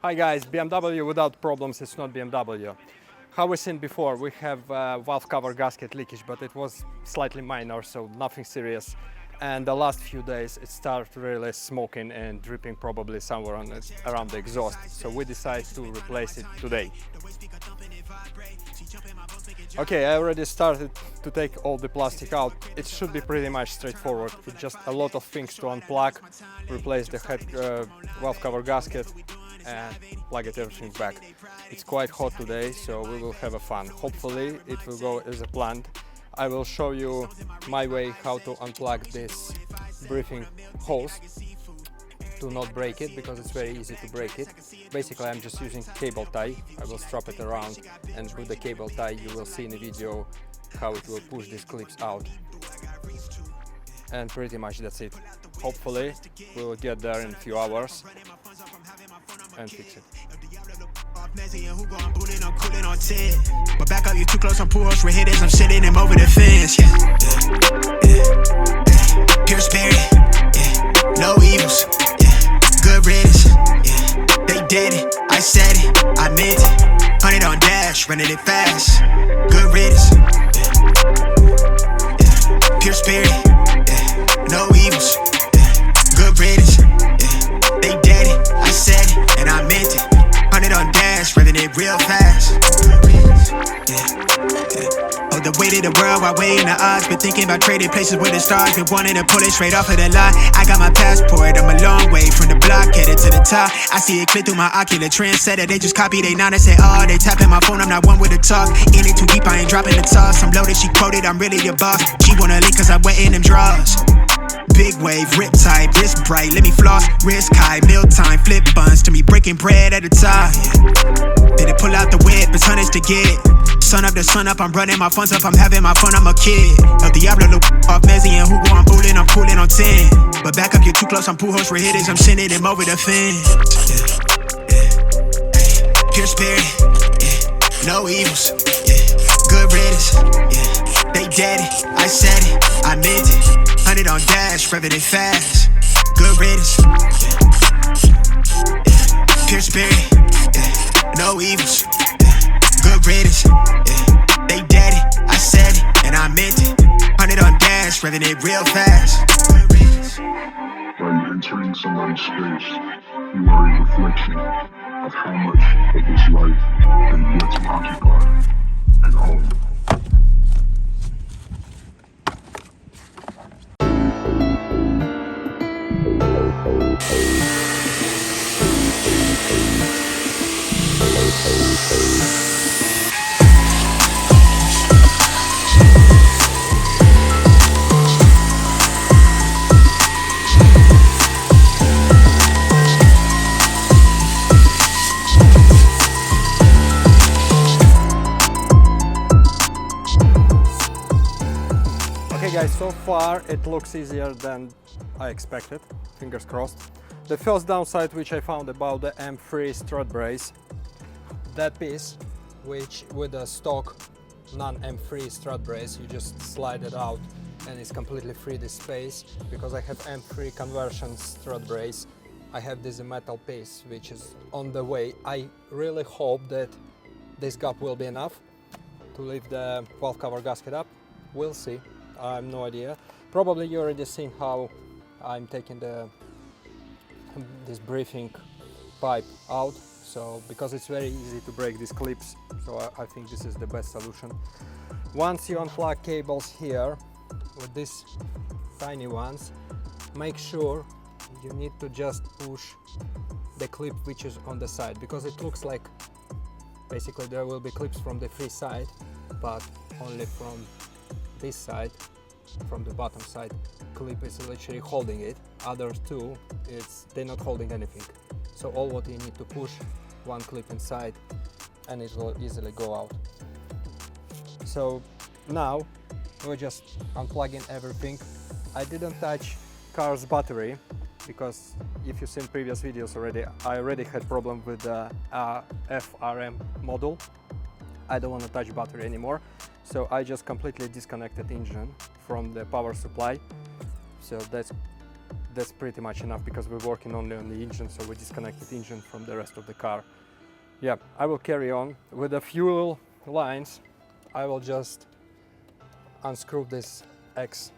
Hi guys, BMW without problems, it's not BMW. How we seen before, we have valve cover gasket leakage, but it was slightly minor, so nothing serious. And the last few days it started really smoking and dripping probably somewhere on around the exhaust. So we decided to replace it today. Okay, I already started to take all the plastic out. It should be pretty much straightforward. It's just a lot of things to unplug, replace the head valve cover gasket and plug everything back. It's quite hot today, so we will have a fun. Hopefully it will go as planned. I will show you my way how to unplug this breathing hose to not break it, because it's very easy to break it. Basically I'm just using cable tie. I will strap it around, and with the cable tie you will see in the video how it will push these clips out. And pretty much that's it. Hopefully we will get there in a few hours and fix it. But back up, you too close on pool host with hitters. I'm sending him over the fence. Pure spirit, no evils. Good riddance, they did it. I said it, I meant it. 100 on dash, running it fast. Good riddance, pure spirit, no evils. Good riddance, they did it. I said it, and I meant it. 100 on dash, running it real fast. Oh, the weight of the world while weighing the odds. Been thinking about trading places with the stars. Been wanting to pull it straight off of the line. I got my passport, I'm a long way from the block, headed to the top. I see it click through my ocular trendsetter. They just copy, they not and say, oh, they tapping my phone, I'm not one with the talk. In it too deep, I ain't dropping the toss. I'm loaded, she quoted, I'm really your boss. She wanna link cause I'm wet in them draws. Big wave, rip tight, wrist bright, let me floss, risk high, meal time, flip buns to me breaking bread at a time. Did it pull out the whip, it's hundreds to get. Sun up to sun up, I'm running my funds up, I'm having my fun, I'm a kid. El Diablo look off Mezzy and Hugo, I'm cooling on 10. But back up, you're too close, I'm pool host with hitters, I'm sending him over the fence. Pure spirit, no evils, good riddance, they did it, I said it, I meant it. 100 on dash, revving it fast. Good riddance, pure spirit, no evils. Good riddance, they did it, I said it, and I meant it. 100 on dash, revving it real fast. By entering somebody's space, you are a reflection of how much of this life they yet to occupy and own. Okay guys, so far it looks easier than I expected, fingers crossed. The first downside which I found about the M3 strut brace, that piece, which with a stock non-M3 strut brace, you just slide it out and it's completely free this space. Because I have M3 conversion strut brace, I have this metal piece which is on the way. I really hope that this gap will be enough to lift the valve cover gasket up. We'll see. I have no idea. Probably you already seen how I'm taking this breathing pipe out. So because it's very easy to break these clips, so I think this is the best solution. Once you unplug cables here with these tiny ones, make sure you need to just push the clip which is on the side, because it looks like basically there will be clips from the free side, but only from this side, from the bottom side, clip is literally holding it. Other two, they're not holding anything. So all what you need to push, one clip inside, and it will easily go out. So now we're just unplugging everything. I didn't touch car's battery, because if you've seen previous videos already, I already had problem with the FRM module. I don't want to touch battery anymore. So I just completely disconnected engine from the power supply. So that's that's pretty much enough because we're working only on the engine, so we disconnected the engine from the rest of the car. Yeah, I will carry on with the fuel lines. I will just unscrew this X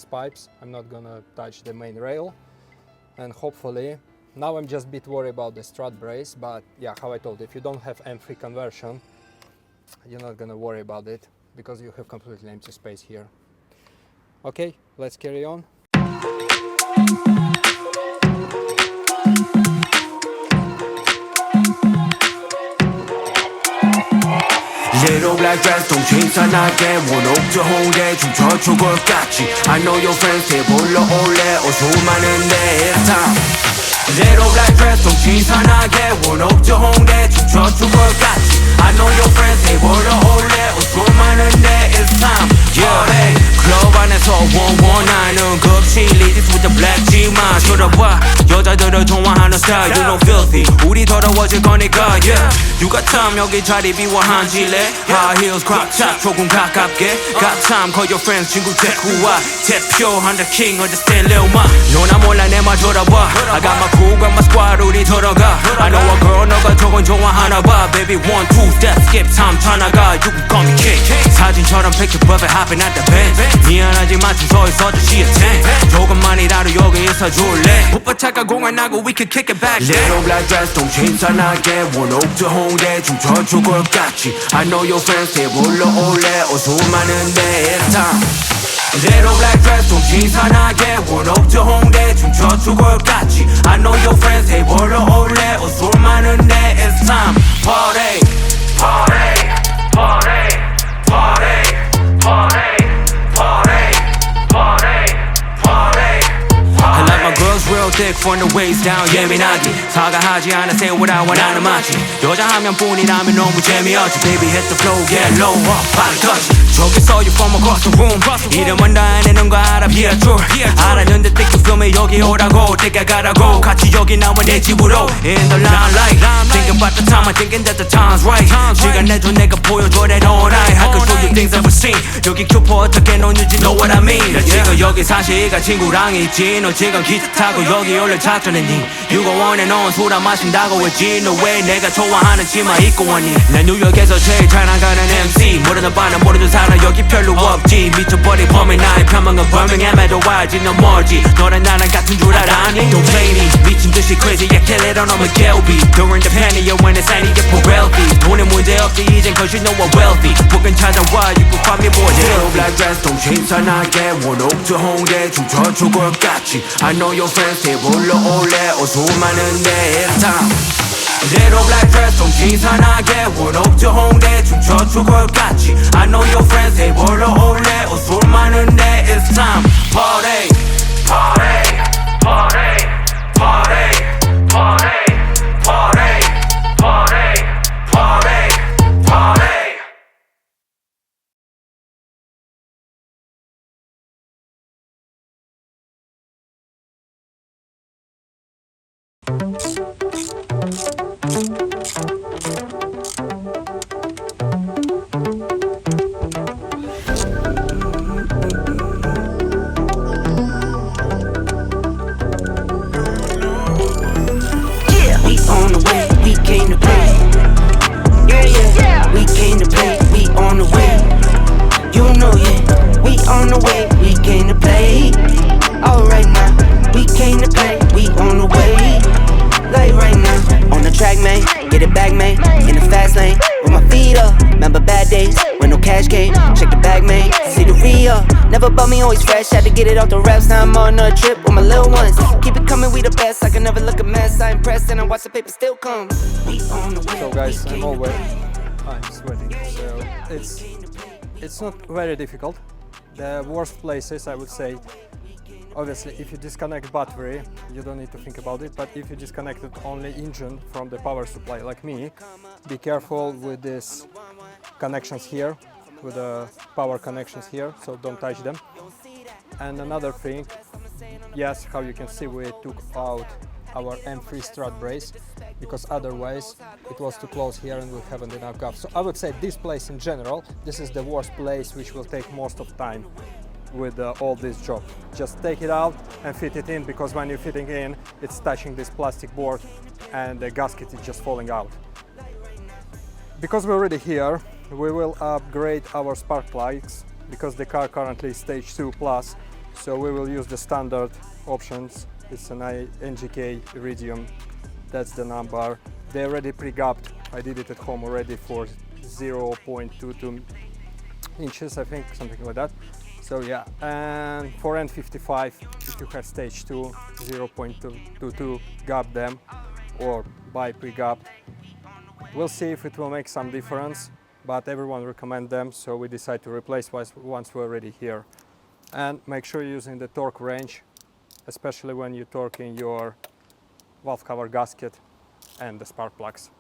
pipes. I'm not gonna touch the main rail, and hopefully, now I'm just a bit worried about the strut brace, but yeah, how I told you, if you don't have M3 conversion, you're not gonna worry about it because you have completely empty space here. Okay, let's carry on. Little black dress, don't change and I get one up to home day 좀 저축을 같이 I know your friends they 불러 올래 어수많은데 it's time Little black dress, don't change and I get one up to home day 좀 저축을 같이 I know your friends they 불러 올래 어수많은데 it's time Yeah, hey, 클럽 안에서 119은 급식 ladies with the black G만 쳐다봐 여자들을 좋아하는 style You know filthy 우리 더러워질 거니까 yeah You got time 여기 자리 비워한 질레 High heels crop top 조금 가깝게 Got time call your friends 친구 데리고 와 대표한 the king understand lil ma 너나 몰라 내 말 들어봐 I got my crew got my squad 우리 들어가 I know a girl 너가 저건 좋아하나 봐 Baby 1, 2 step skip time 타나가 You can call me king 사진처럼 picture perfect hopping at the Benz 미안하지만 좀 서 있어줘 she a 10 조금만이라도 여기 있어줄래 풋바차가 공연하고 we can kick it back Little black dress don't change 산하게 원옥 저 홍대 좀 저축을 같이 I know your friends they 불러 올래 어수많은데 it's time Little black dress don't change 산하게 원옥 저 홍대 좀 저축을 같이 I know your friends they 불러 올래 어수많은데 it's time Party Party Party Party Party I like my girls real thick from the waist down 예민하기 사과하지 않아 say what I want 하는 맛이 여자 한 명뿐이라면 너무 재미없지 Baby hit the flow get low body touch 저기서 you from across the room 이름은 다 아는 거 알아 here true 알았는데 think you feel me 여기 오라고 때가 가라고 같이 여기 나와 내 집으로 in the limelight Thinking about the time I'm thinking that the time's right 시간 내줘 내가 보여줘 that all night I can show you things I've seen 여기 큐퍼 어떻게 놓는지 know what I mean 나 지금 여기 사실가 친구랑 있지 너 지금 기차 타고 여기 올래 작전했니 You go on and on 술 안 마신다고 했지 너 왜 내가 좋아하는 치마 입고 왔니 난 뉴욕에서 제일 잘 나가는 MC 모르는 바는 모르는 사람 여기 별로 없지 미쳐버린 범인 나의 편명은 Birmingham에도 알지 너 멀지 너랑 나랑 같은 줄 알아니 Don't play me 미친 듯이 crazy yeah kill it on I'm a Gelby During the panic when it's any get for wealthy 돈에 문제 없지 이젠 cause you know I'm wealthy 북은 찾아와 you can find me boy Little black dress don't change 산하게 원옥 저 홍대 좀 저축을 같이 I know your friends they 불러 올래 어수많은데 it's time Little black dress don't change 산하게 원옥 저 홍대 좀 저축을 같이 I know your friends they 불러 올래 어수많은데 it's time Party Party Party Party Party Party Party Party Party Never bought me, always fresh, had to get it off the reps. Now I'm on a trip with my little ones. Keep it coming, we the best, I can never look a mess. I impressed and I watch the paper still come. So guys, I'm sweating, so it's not very difficult. The worst places, I would say, obviously if you disconnect battery, you don't need to think about it, but if you disconnected only engine from the power supply like me, be careful with these connections here, with the power connections here, so don't touch them. And another thing, yes, how you can see, we took out our M3 strut brace because otherwise it was too close here and we haven't enough gap. So I would say this place in general, this is the worst place which will take most of time with all this job. Just take it out and fit it in, because when you're fitting in, it's touching this plastic board and the gasket is just falling out. Because we're already here, we will upgrade our spark plugs, because the car currently is stage 2 plus, so we will use the standard options. It's an NGK Iridium, that's the number. They're already pre-gapped. I did it at home already for 0.22 inches, I think, something like that. So yeah, and for N55, if you have stage 2, 0.22, gap them or buy pre-gapped. We'll see if it will make some difference, but everyone recommend them, so we decide to replace once we're already here. And make sure you're using the torque range, especially when you're torquing your valve cover gasket and the spark plugs.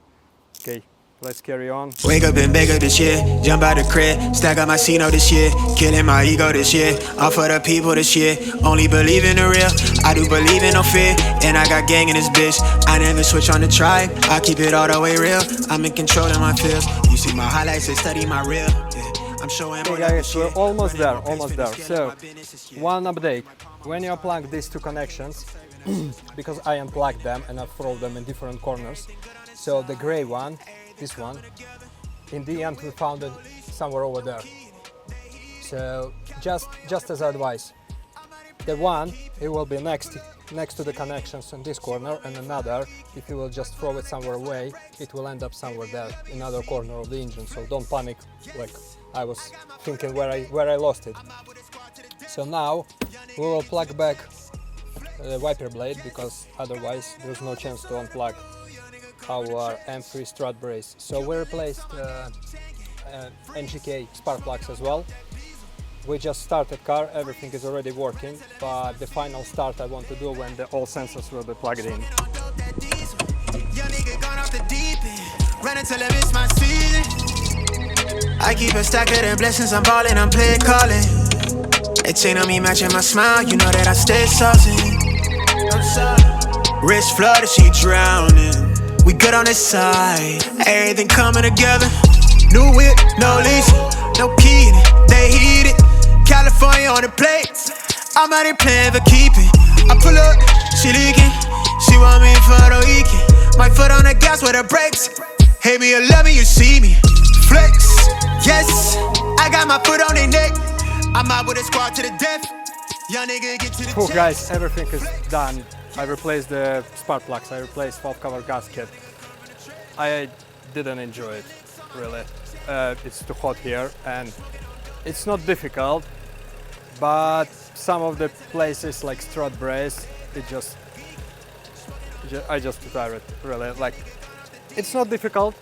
Okay, let's carry on. Wake up and bake up this year, jump out the crib, stack up my C-note this year, killing my ego this year, all for the people this year, only believe in the real, I do believe in no fear, and I got gang in this bitch, I never switch on the tribe, I keep it all the way real, I'm in control of my feels, you see my highlights, they study my real, yeah. I'm showing Okay guys, we're almost there, So, one update, when you unplug these two connections, because I unplugged them and I throw them in different corners, so the gray one, this one, in the end we found it somewhere over there. So just as advice, the one, it will be next to the connections in this corner, and another, if you will just throw it somewhere away, it will end up somewhere there, in another corner of the engine. So don't panic like I was thinking where I lost it. So now we will plug back the wiper blade, because otherwise there's no chance to unplug our M3 strut brace. So we replaced NGK spark plugs as well. We just started car, everything is already working, but the final start I want to do when all sensors will be plugged in. I keep a stack of them blessings, I'm ballin', I'm play calling. It chain on me matching my smile, you know that I stay saucing. Wrist flooded, she drowning. We good on this side, everything coming together. New whip, no lease, no key in it, they heat it. California on the plates, I'm out here playing for keeping. I pull up, she leaking, she want me for the weekend. My foot on the gas with the brakes, hate me or love me, you see me. Flex, yes, I got my foot on their neck. I'm out with a squad to the death. Young nigga get to the Oh guys, everything is done. I replaced the spark plugs, I replaced valve cover gasket. I didn't enjoy it, really. It's too hot here and it's not difficult, but some of the places like strut brace, I just too tired, really. Like, it's not difficult,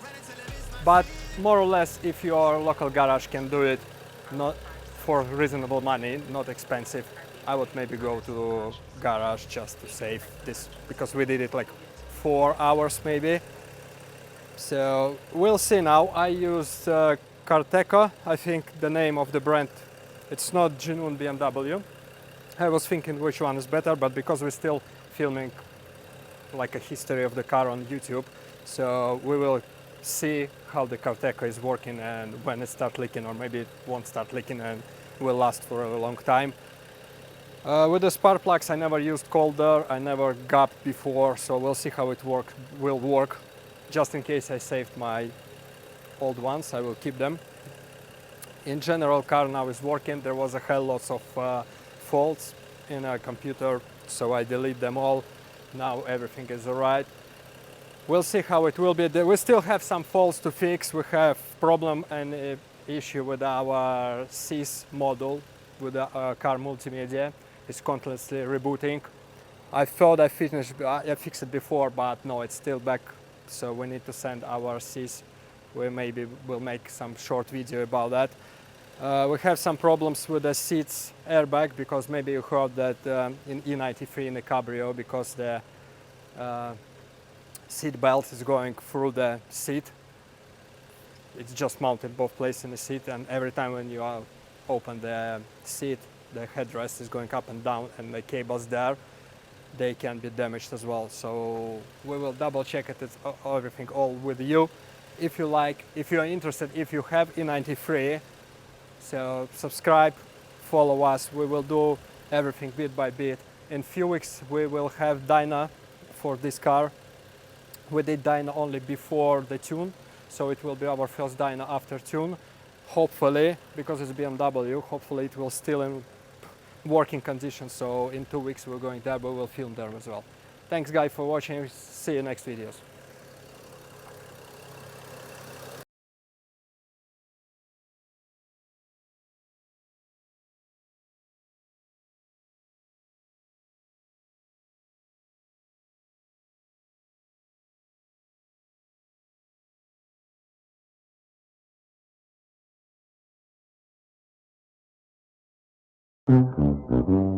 but more or less if your local garage can do it, not for reasonable money, not expensive, I would maybe go to garage just to save this, because we did it like 4 hours maybe. So we'll see now. I used Carteco, I think the name of the brand, it's not genuine BMW. I was thinking which one is better, but because we're still filming like a history of the car on YouTube, so we will see how the Carteco is working and when it starts leaking, or maybe it won't start leaking and will last for a long time. With the spark plugs, I never used colder, I never gapped before, so we'll see how it will work. Just in case I saved my old ones, I will keep them. In general, car now is working. There was a hell lots of faults in a computer, so I delete them all. Now everything is alright. We'll see how it will be. We still have some faults to fix. We have problem and issue with our SYS module with the car multimedia. It's constantly rebooting. I thought I fixed it before, but no, it's still back. So we need to send our SYS. We maybe will make some short video about that. We have some problems with the seats airbag, because maybe you heard that in E93 in the Cabrio, because the seat belt is going through the seat. It's just mounted both places in the seat, and every time when you open the seat, the headrest is going up and down, and the cables there, they can be damaged as well. So we will double check it, it's everything all with you. If you like, if you are interested, if you have E93, so subscribe, follow us. We will do everything bit by bit. In few weeks we will have dyno for this car. We did dyno only before the tune, so it will be our first dyno after tune. Hopefully, because it's BMW, hopefully it will still in working condition, so in 2 weeks we're going there, but we'll film there as well. Thanks guys for watching, see you next videos. Thank you.